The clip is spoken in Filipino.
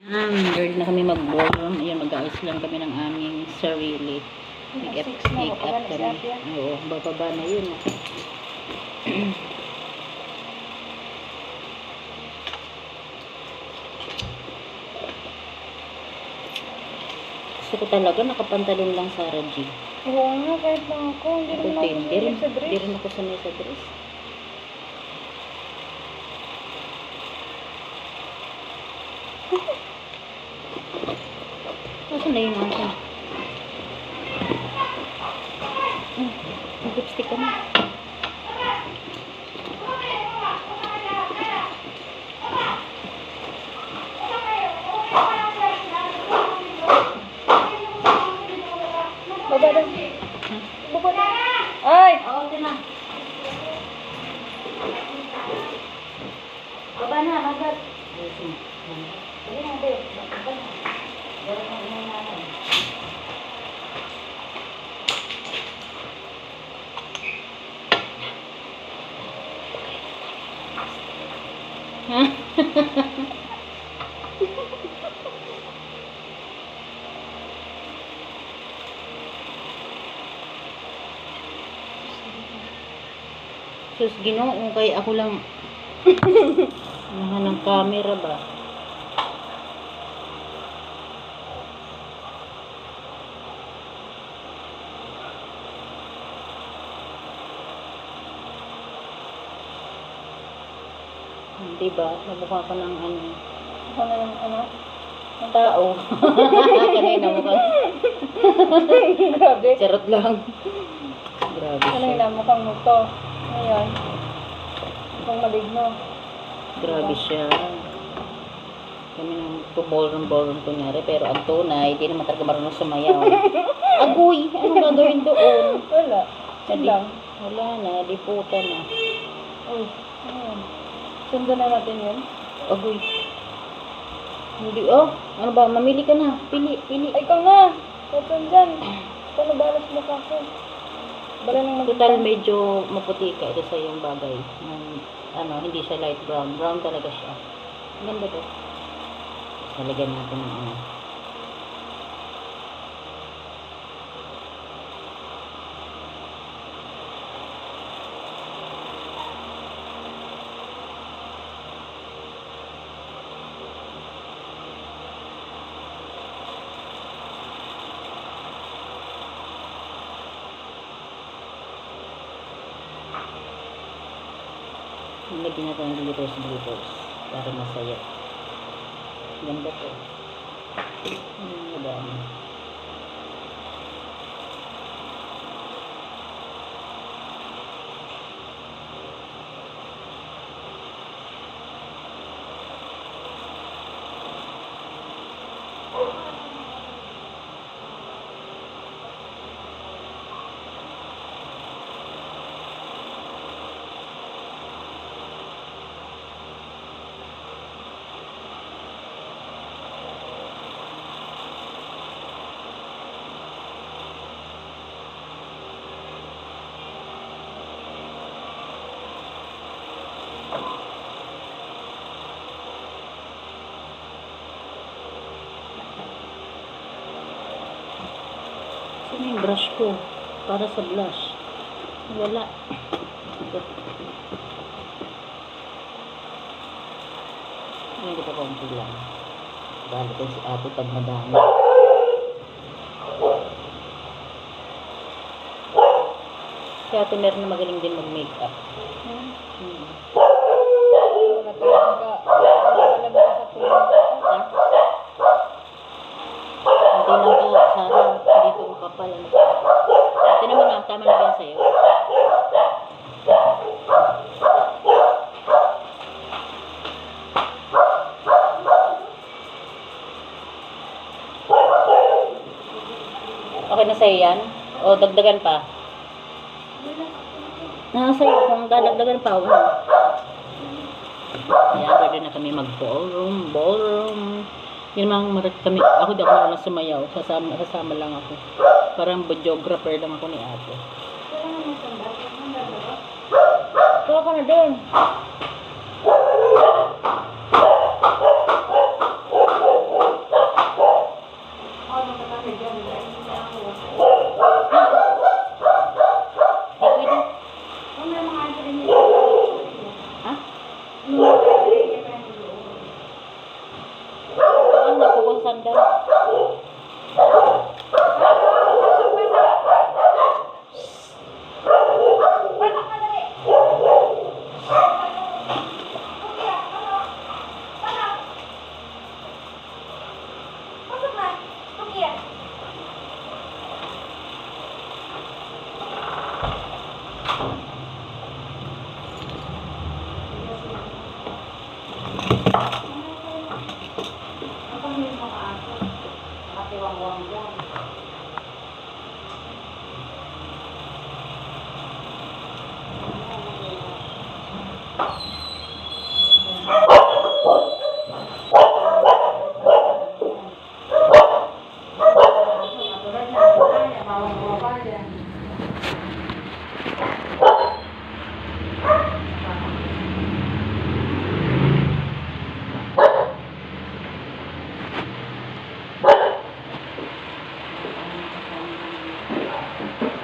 Ready na kami mag-ballroom. Ayun, mag-aayos lang kami ng aming sarili. Make up kami. Oo, bababa na yun. Gusto ko talaga nakapantalon lang Sarah G. Oo nga, kahit lang ako. Hindi rin ako sanay sa dress. Hindi rin ako sanay sa dress. Nasaan na yung akin? Mag-lipstick ka na. Baba na. Baba na. Ay! Oo, okay na. Baba na, magat. Sige na, Beo. Baba na. Baba na, inayin natin. Sus, Ginoo, kay ako lang nahan ng camera ba? Diba? Mabukha ka ng ano? Ako na yung ano? Ng tao. Kanina mukhang Grabe. charot lang. Grabe siya. Kanina mukhang muto. Ngayon, mukhang maligno. Grabe siya. Kami nang ballroom kunyari. Pero ang tunay, di naman talaga marunong sumayaw. Agoy! Anong gagawin doon? Wala. Yan lang. Wala na, di puta na. Uy, ano yan? Sundan na natin yun. Agoy. Hindi, oh. Ano ba? Mamili ka na. Pili. Ay, ikaw na! Saan dyan? Paano balas mo ka ako? Bala nang Total, medyo maputi ka. Ito sa yung bagay. Ano, hindi siya light brown. Brown talaga siya. Ang ganda to. Nalagyan natin ng ano. Nilagyan natin ng glitters para masaya. Ganda to. Madami. Saan yung brush ko? Para sa blush. Wala. Ito. Hindi pa konti lang. Balik ko si ate pag madami. Si ate meron na magaling din mag-makeup. Wala tulong ka. Wala mo ka sa tulong ka. Ha? Hindi lang to, Sarah. Hindi to kapal. Ate naman na, tama na ba yan sa'yo? Okay na sa'yo yan? O dagdagan pa? Sa'yo, kung dadagdagan pa, wala. Ayan, pwede na kami mag-ballroom. Yun naman kami, ako di ako marunong sumayaw. Sasama lang ako. Parang videographer lang ako ni ate. Kuha ka na doon. sandal.